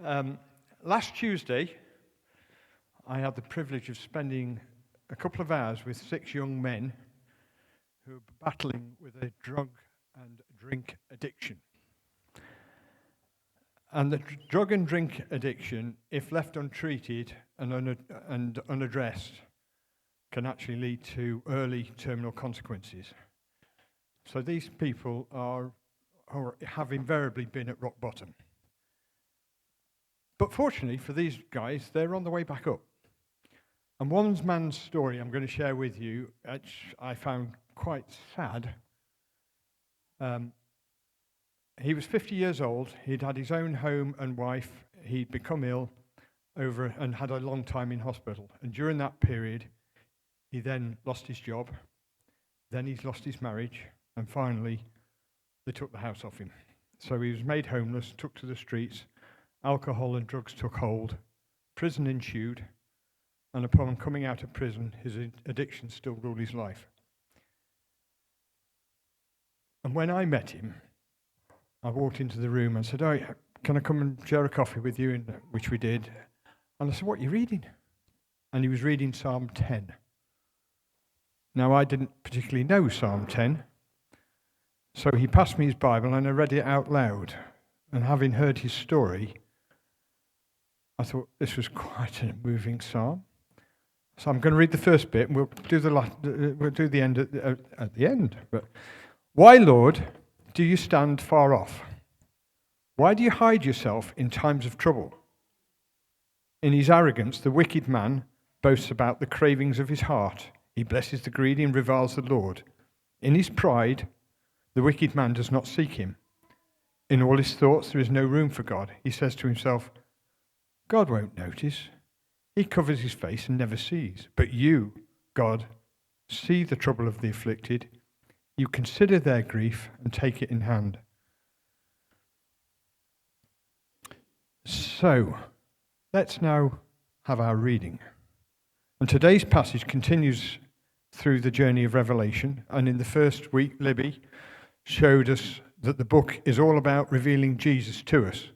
Um, Last Tuesday, I had the privilege of spending a couple of hours with 6 young men who were battling with a drug and drink addiction. And the drug and drink addiction, if left untreated and unaddressed, can actually lead to early terminal consequences. So these people have invariably been at rock bottom. But fortunately for these guys, they're on the way back up. And one man's story I'm going to share with you, which I found quite sad. He was 50 years old. He'd had his own home and wife. He'd become ill and had a long time in hospital. And during that period, he then lost his job. Then he's lost his marriage. And finally, they took the house off him. So he was made homeless, took to the streets. Alcohol and drugs took hold. Prison ensued. And upon coming out of prison, his addiction still ruled his life. And when I met him, I walked into the room and said, "Oh, can I come and share a coffee with you?" Which we did. And I said, "What are you reading?" And he was reading Psalm 10. Now, I didn't particularly know Psalm 10. So he passed me his Bible and I read it out loud. And having heard his story, I thought this was quite a moving psalm. So I'm going to read the first bit, and we'll do the end at the end. But why, Lord, do you stand far off? Why do you hide yourself in times of trouble? In his arrogance, the wicked man boasts about the cravings of his heart. He blesses the greedy and reviles the Lord. In his pride, the wicked man does not seek him. In all his thoughts, there is no room for God. He says to himself, God won't notice. He covers his face and never sees. But you, God, see the trouble of the afflicted. You consider their grief and take it in hand. So, let's now have our reading. And today's passage continues through the journey of Revelation. And in the first week, Libby showed us that the book is all about revealing Jesus to us.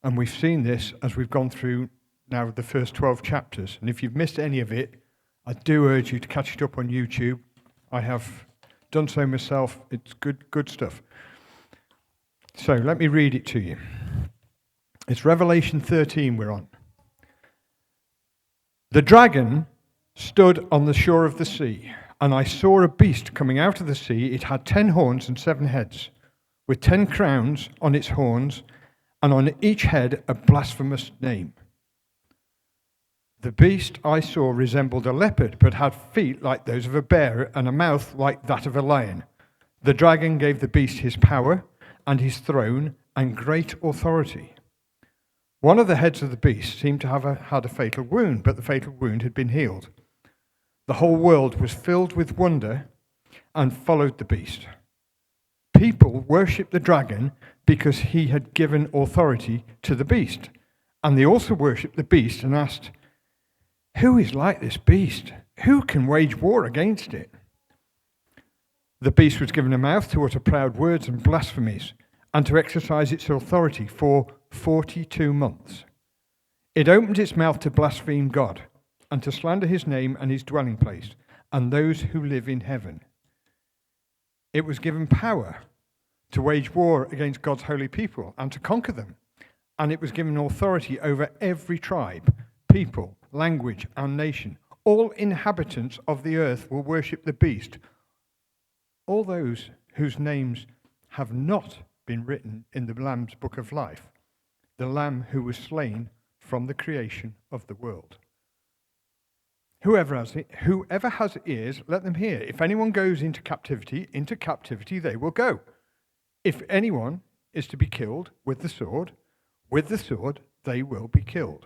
And we've seen this as we've gone through now the first 12 chapters. And if you've missed any of it, I do urge you to catch it up on YouTube. I have done so myself. It's good stuff. So let me read it to you. It's Revelation 13 we're on. The dragon stood on the shore of the sea, and I saw a beast coming out of the sea. It had 10 horns and 7 heads, with 10 crowns on its horns, and on each head a blasphemous name. The beast I saw resembled a leopard, but had feet like those of a bear and a mouth like that of a lion. The dragon gave the beast his power and his throne and great authority. One of the heads of the beast seemed to have had a fatal wound, but the fatal wound had been healed. The whole world was filled with wonder and followed the beast. People worshipped the dragon because he had given authority to the beast. And they also worshipped the beast and asked, who is like this beast? Who can wage war against it? The beast was given a mouth to utter proud words and blasphemies, and to exercise its authority for 42 months. It opened its mouth to blaspheme God, and to slander his name and his dwelling place, and those who live in heaven. It was given power to wage war against God's holy people and to conquer them. And it was given authority over every tribe, people, language, and nation. All inhabitants of the earth will worship the beast. All those whose names have not been written in the Lamb's book of life, the Lamb who was slain from the creation of the world. Whoever has ears, let them hear. If anyone goes into captivity they will go. If anyone is to be killed with the sword they will be killed.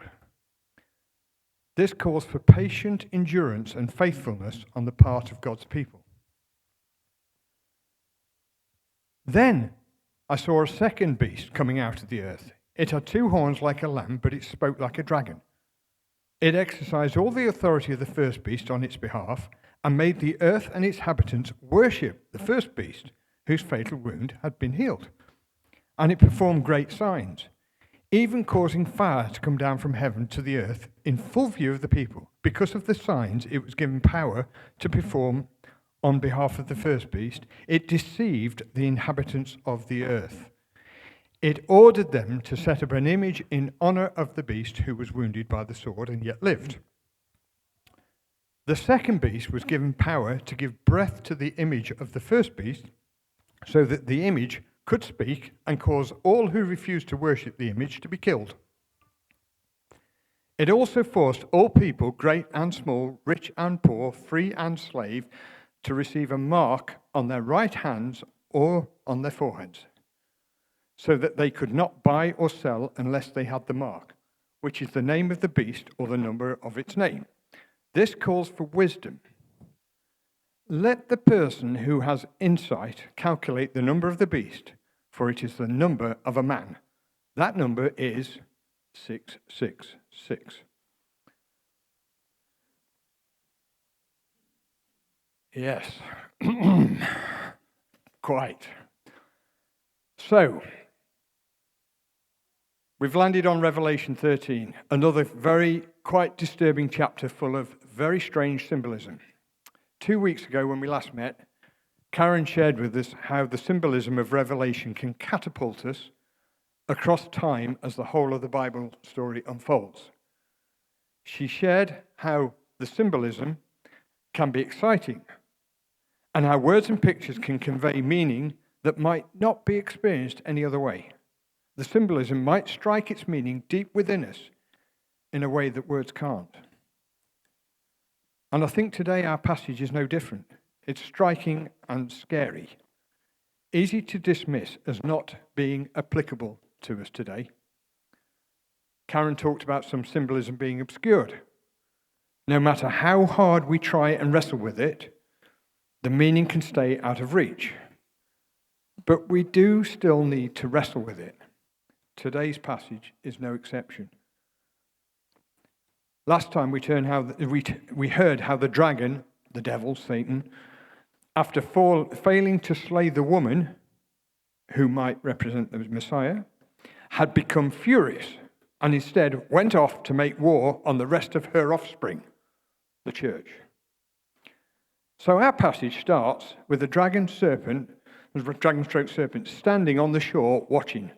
This calls for patient endurance and faithfulness on the part of God's people. Then I saw a second beast coming out of the earth. It had 2 horns like a lamb, but it spoke like a dragon. It exercised all the authority of the first beast on its behalf and made the earth and its inhabitants worship the first beast, whose fatal wound had been healed. And it performed great signs. even causing fire to come down from heaven to the earth in full view of the people. Because of the signs it was given power to perform on behalf of the first beast, it deceived the inhabitants of the earth. It ordered them to set up an image in honor of the beast who was wounded by the sword and yet lived. The second beast was given power to give breath to the image of the first beast, so that the image could speak and cause all who refused to worship the image to be killed. It also forced all people, great and small, rich and poor, free and slave, to receive a mark on their right hands or on their foreheads, so that they could not buy or sell unless they had the mark, which is the name of the beast or the number of its name. This calls for wisdom. Let the person who has insight calculate the number of the beast, for it is the number of a man. That number is 666. Yes. Quite. So, we've landed on Revelation 13, another quite disturbing chapter full of very strange symbolism. 2 weeks ago when we last met, Karen shared with us how the symbolism of Revelation can catapult us across time as the whole of the Bible story unfolds. She shared how the symbolism can be exciting and how words and pictures can convey meaning that might not be experienced any other way. The symbolism might strike its meaning deep within us in a way that words can't. And I think today our passage is no different. It's striking and scary, easy to dismiss as not being applicable to us today. Karen talked about some symbolism being obscured. No matter how hard we try and wrestle with it, the meaning can stay out of reach. But we do still need to wrestle with it. Today's passage is no exception. Last time we heard how the dragon, the devil, Satan, after failing to slay the woman, who might represent the Messiah, had become furious and instead went off to make war on the rest of her offspring, the church. So our passage starts with a dragon-stroke serpent standing on the shore watching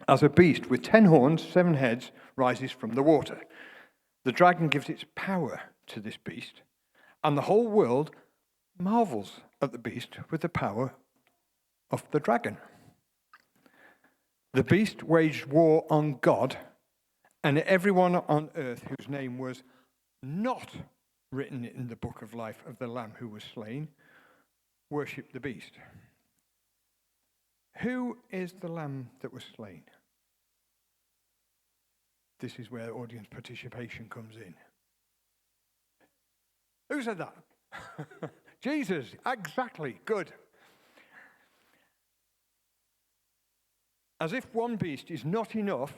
as a beast with 10 horns, 7 heads rises from the water. The dragon gives its power to this beast, and the whole world marvels at the beast with the power of the dragon. The beast waged war on God, and everyone on earth whose name was not written in the book of life of the Lamb who was slain worshipped the beast. Who is the Lamb that was slain? This is where audience participation comes in. Who said that? Jesus, exactly, good. As if one beast is not enough,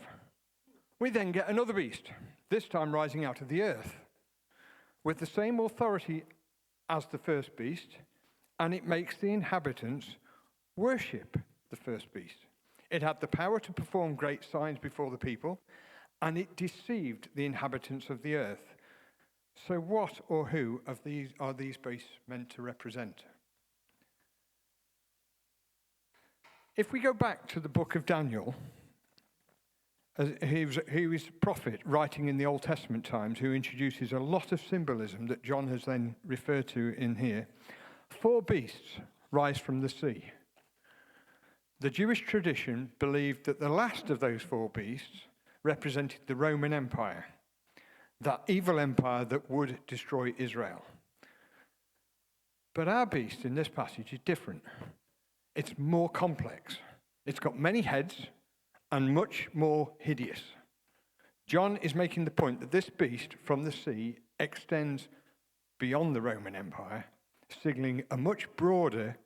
we then get another beast, this time rising out of the earth, with the same authority as the first beast, and it makes the inhabitants worship the first beast. It had the power to perform great signs before the people, and it deceived the inhabitants of the earth. So what or who of these are these beasts meant to represent? If we go back to the book of Daniel, he was a prophet writing in the Old Testament times who introduces a lot of symbolism that John has then referred to in here. 4 beasts rise from the sea. The Jewish tradition believed that the last of those 4 beasts represented the Roman Empire, that evil empire that would destroy Israel. But our beast in this passage is different. It's more complex. It's got many heads and much more hideous. John is making the point that this beast from the sea extends beyond the Roman Empire, signaling a much broader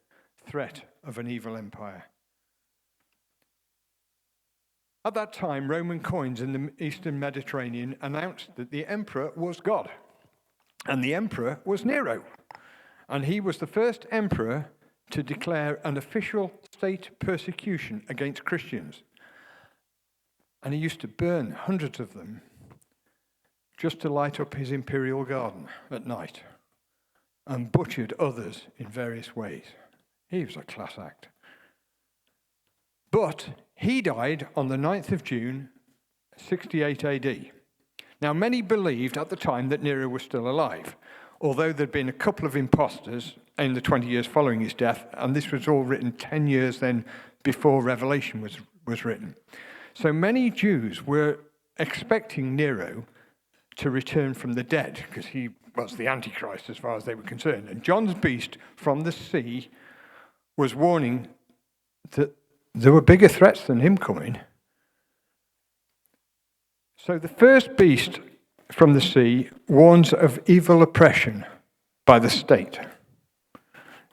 threat of an evil empire. At that time, Roman coins in the Eastern Mediterranean announced that the emperor was God, and the emperor was Nero, and he was the first emperor to declare an official state persecution against Christians. And he used to burn hundreds of them just to light up his imperial garden at night, and butchered others in various ways. He was a class act. But he died on the 9th of June, 68 AD. Now, many believed at the time that Nero was still alive, although there'd been a couple of imposters in the 20 years following his death, and this was all written 10 years then before Revelation was written. So many Jews were expecting Nero to return from the dead, because he was the Antichrist as far as they were concerned. And John's beast from the sea was warning that there were bigger threats than him coming. So the first beast from the sea warns of evil oppression by the state.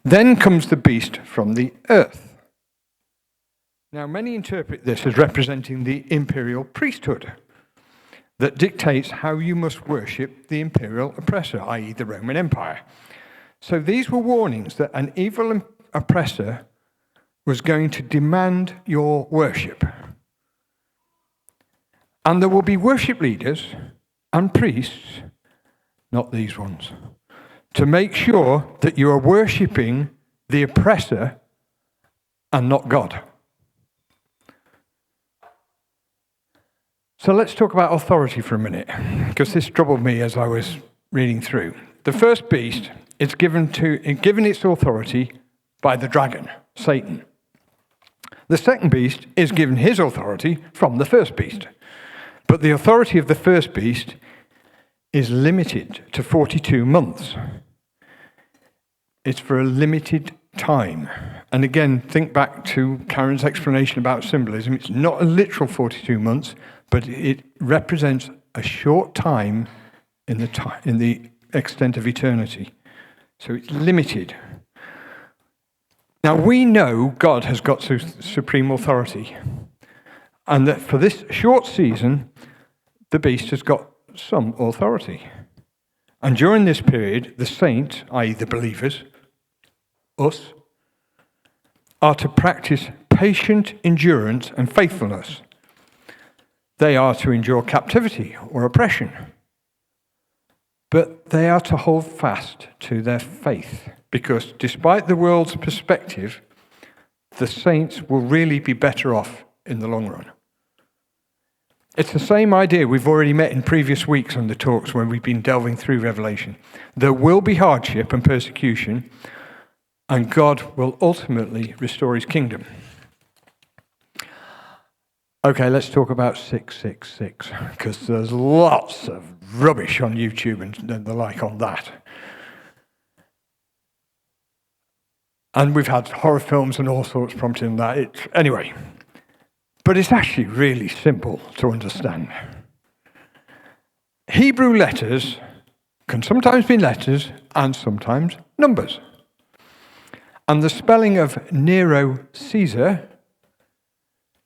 Then comes the beast from the earth. Now, many interpret this as representing the imperial priesthood that dictates how you must worship the imperial oppressor, i.e. the Roman Empire. So these were warnings that an evil oppressor was going to demand your worship. And there will be worship leaders and priests, not these ones, to make sure that you are worshipping the oppressor and not God. So let's talk about authority for a minute, because this troubled me as I was reading through. The first beast is given its authority by the dragon, Satan. The second beast is given his authority from the first beast. But the authority of the first beast is limited to 42 months. It's for a limited time. And again, think back to Karen's explanation about symbolism. It's not a literal 42 months, but it represents a short time in the extent of eternity. So it's limited. Now, we know God has got supreme authority, and that for this short season, the beast has got some authority. And during this period, the saints, i.e. the believers, us, are to practice patient endurance and faithfulness. They are to endure captivity or oppression, but they are to hold fast to their faith, because despite the world's perspective, the saints will really be better off in the long run. It's the same idea we've already met in previous weeks on the talks when we've been delving through Revelation. There will be hardship and persecution, and God will ultimately restore his kingdom. Okay, let's talk about 666, because there's lots of rubbish on YouTube and the like on that. And we've had horror films and all sorts prompting that. Anyway, but it's actually really simple to understand. Hebrew letters can sometimes be letters and sometimes numbers. And the spelling of Nero Caesar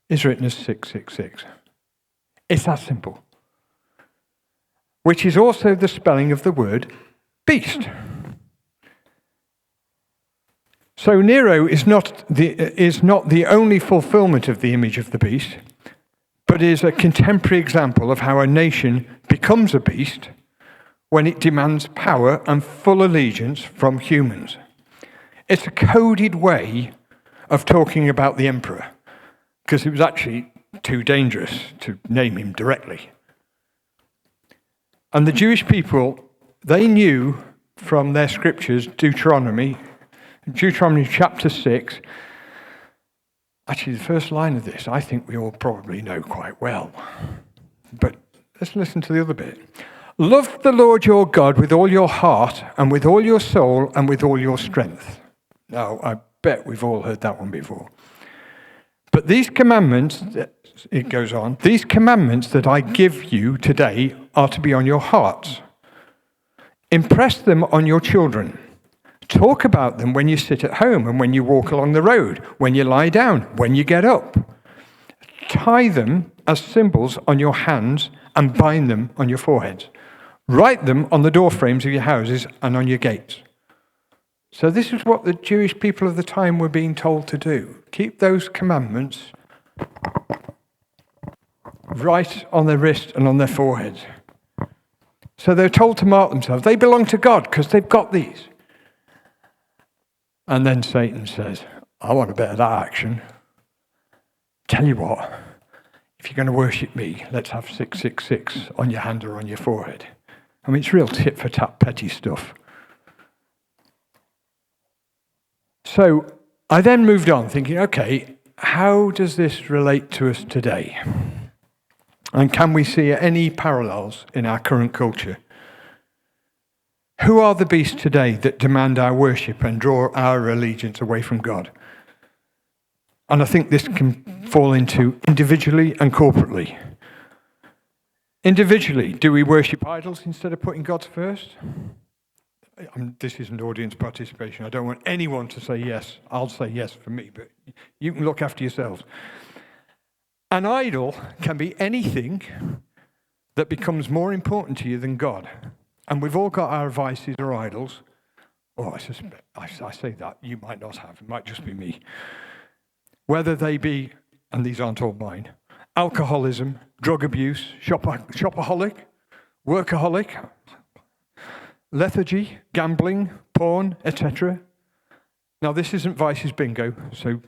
is written as 666. It's that simple. Which is also the spelling of the word beast. So Nero is not the only fulfillment of the image of the beast, but is a contemporary example of how a nation becomes a beast when it demands power and full allegiance from humans. It's a coded way of talking about the emperor, because it was actually too dangerous to name him directly. And the Jewish people, they knew from their scriptures, Deuteronomy chapter 6, actually the first line of this, I think we all probably know quite well. But let's listen to the other bit. Love the Lord your God with all your heart and with all your soul and with all your strength. Now, I bet we've all heard that one before. But these commandments, it goes on, these commandments that I give you today are to be on your hearts. Impress them on your children. Talk about them when you sit at home and when you walk along the road, when you lie down, when you get up. Tie them as symbols on your hands and bind them on your foreheads. Write them on the door frames of your houses and on your gates. So this is what the Jewish people of the time were being told to do. Keep those commandments right on their wrist and on their foreheads. So they're told to mark themselves. They belong to God because they've got these. And then Satan says, I want a bit of that action. Tell you what, if you're going to worship me, let's have 666 on your hand or on your forehead. I mean, it's real tit-for-tat petty stuff. So I then moved on thinking, okay, how does this relate to us today? And can we see any parallels in our current culture? Who are the beasts today that demand our worship and draw our allegiance away from God? And I think this can fall into individually and corporately. Individually, do we worship idols instead of putting God first? This isn't audience participation. I don't want anyone to say yes. I'll say yes for me, but you can look after yourselves. An idol can be anything that becomes more important to you than God. And we've all got our vices or idols. Oh, I suspect, I say that, you might not have. It might just be me. Whether they be, and these aren't all mine, alcoholism, drug abuse, shopaholic, workaholic, lethargy, gambling, porn, etc. Now, this isn't Vice's bingo, so...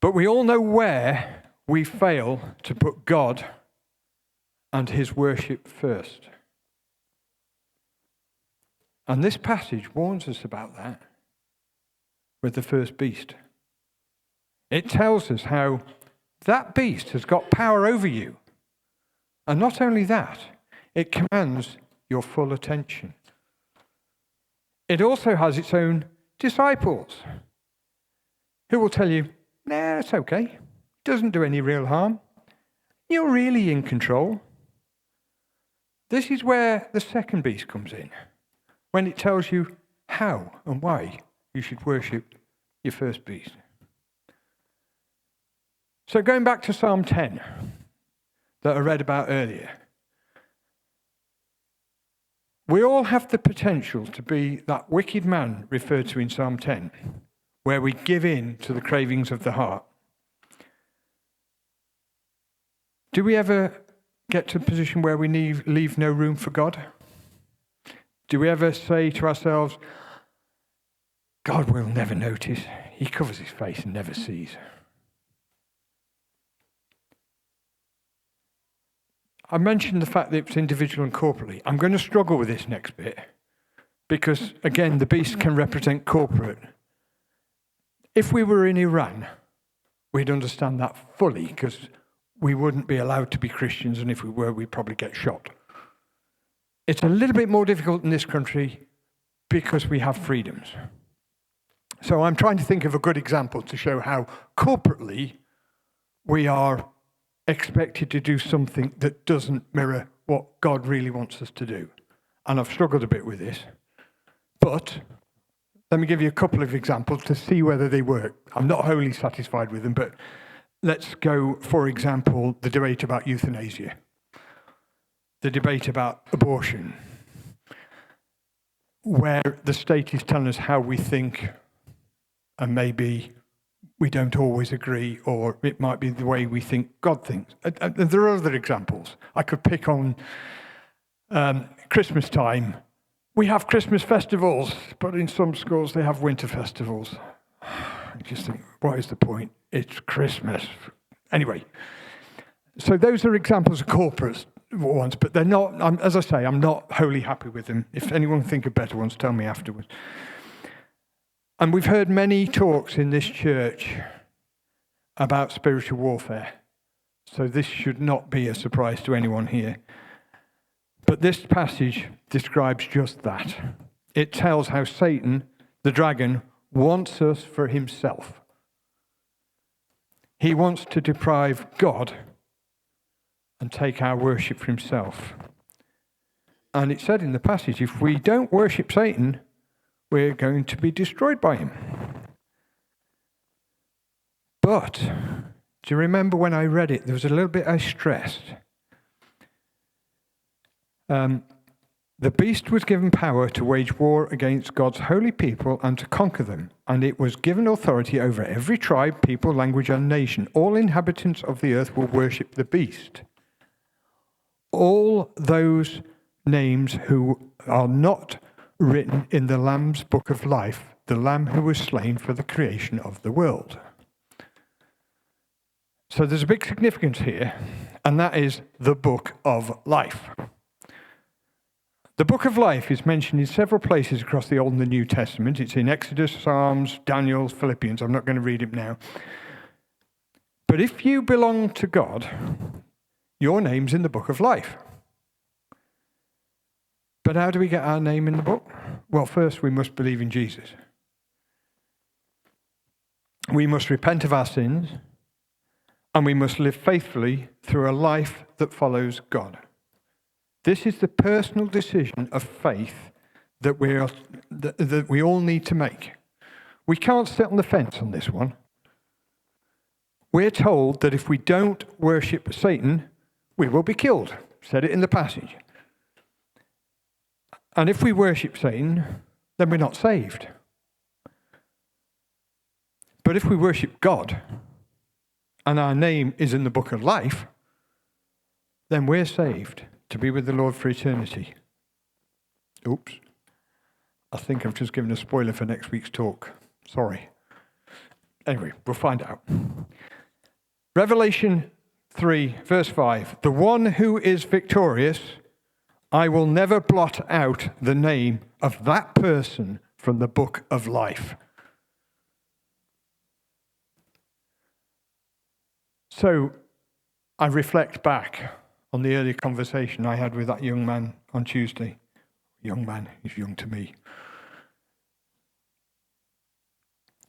But we all know where we fail to put God and his worship first. And this passage warns us about that with the first beast. It tells us how that beast has got power over you. And not only that, it commands your full attention. It also has its own disciples who will tell you, nah, it's okay. It doesn't do any real harm. You're really in control. This is where the second beast comes in, when it tells you how and why you should worship your first beast. So going back to Psalm 10 that I read about earlier, we all have the potential to be that wicked man referred to in Psalm 10, where we give in to the cravings of the heart. Do we ever get to a position where we leave no room for God? Do we ever say to ourselves, God will never notice. He covers his face and never sees. I mentioned the fact that it's individual and corporately. I'm going to struggle with this next bit because, again, the beast can represent corporate. If we were in Iran, we'd understand that fully because we wouldn't be allowed to be Christians, and if we were, we'd probably get shot. It's a little bit more difficult in this country because we have freedoms. So I'm trying to think of a good example to show how corporately we are expected to do something that doesn't mirror what God really wants us to do. And I've struggled a bit with this. But let me give you a couple of examples to see whether they work. I'm not wholly satisfied with them, but let's go, for example, the debate about euthanasia, the debate about abortion, where the state is telling us how we think, and maybe we don't always agree, or it might be the way we think God thinks. And there are other examples. I could pick on Christmas time. We have Christmas festivals, but in some schools they have winter festivals. I just think, what is the point? It's Christmas. Anyway, so those are examples of corporate ones, but they're not, as I say, I'm not wholly happy with them. If anyone think of better ones, tell me afterwards. And we've heard many talks in this church about spiritual warfare. So this should not be a surprise to anyone here. But this passage describes just that. It tells how Satan, the dragon, wants us for himself. He wants to deprive God and take our worship for himself. And it said in the passage, if we don't worship Satan, we're going to be destroyed by him. But, do you remember when I read it, there was a little bit I stressed. The beast was given power to wage war against God's holy people and to conquer them, and it was given authority over every tribe, people, language, and nation. All inhabitants of the earth will worship the beast. All those names who are not written in the Lamb's book of life, the Lamb who was slain for the creation of the world. So there's a big significance here, and that is the book of life. The book of life is mentioned in several places across the Old and the New Testament. It's in Exodus, Psalms, Daniel, Philippians. I'm not going to read it now. But if you belong to God, your name's in the book of life. But how do we get our name in the book? Well, first we must believe in Jesus. We must repent of our sins, and we must live faithfully through a life that follows God. This is the personal decision of faith that we all need to make. We can't sit on the fence on this one. We're told that if we don't worship Satan, we will be killed. Said it in the passage. And if we worship Satan, then we're not saved. But if we worship God, and our name is in the book of life, then we're saved to be with the Lord for eternity. Oops. I think I've just given a spoiler for next week's talk. Sorry. Anyway, we'll find out. Revelation 3, verse 5. The one who is victorious, I will never blot out the name of that person from the book of life. So I reflect back on the earlier conversation I had with that young man on Tuesday. Young man, he's young to me.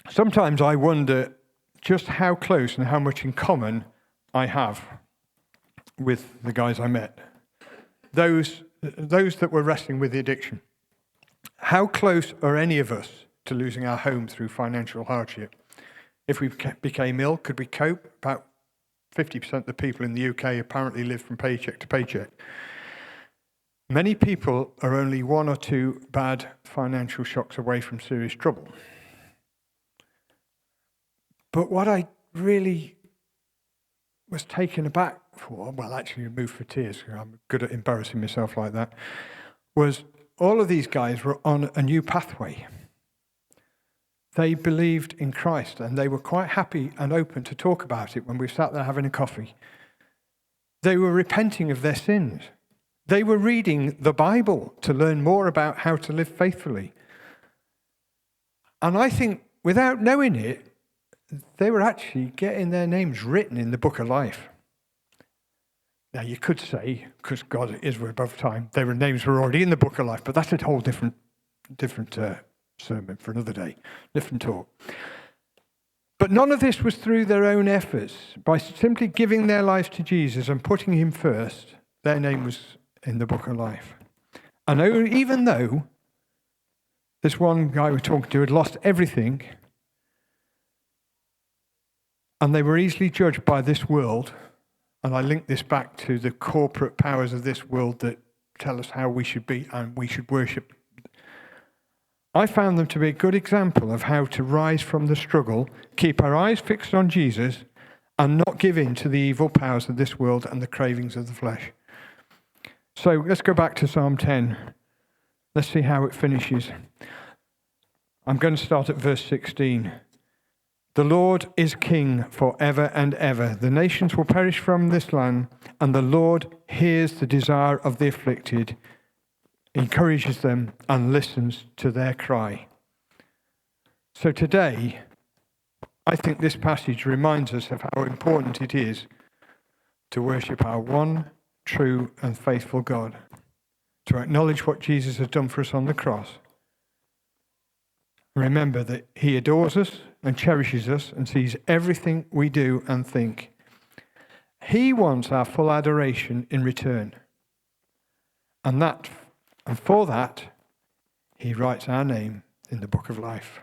Sometimes I wonder just how close and how much in common I have with the guys I met. Those that were wrestling with the addiction. How close are any of us to losing our home through financial hardship? If we became ill, could we cope? About 50% of the people in the UK apparently live from paycheck to paycheck. Many people are only one or two bad financial shocks away from serious trouble. But what I really was taken aback for, well, actually moved for tears, I'm good at embarrassing myself like that, was all of these guys were on a new pathway. They believed in Christ, and they were quite happy and open to talk about it when we sat there having a coffee. They were repenting of their sins. They were reading the Bible to learn more about how to live faithfully. And I think, without knowing it, they were actually getting their names written in the book of life. Now, you could say, because God is above time, their names were already in the book of life, but that's a whole different sermon for another day, different talk. But none of this was through their own efforts. By simply giving their lives to Jesus and putting him first, their name was in the book of life. And even though this one guy we're talking to had lost everything, and they were easily judged by this world, and I link this back to the corporate powers of this world that tell us how we should be and we should worship. I found them to be a good example of how to rise from the struggle, keep our eyes fixed on Jesus, and not give in to the evil powers of this world and the cravings of the flesh. So let's go back to Psalm 10. Let's see how it finishes. I'm going to start at verse 16. The Lord is king forever and ever. The nations will perish from this land, and the Lord hears the desire of the afflicted, encourages them, and listens to their cry. So today, I think this passage reminds us of how important it is to worship our one true and faithful God, to acknowledge what Jesus has done for us on the cross. Remember that he adores us and cherishes us and sees everything we do and think. He wants our full adoration in return. And for that, he writes our name in the book of life.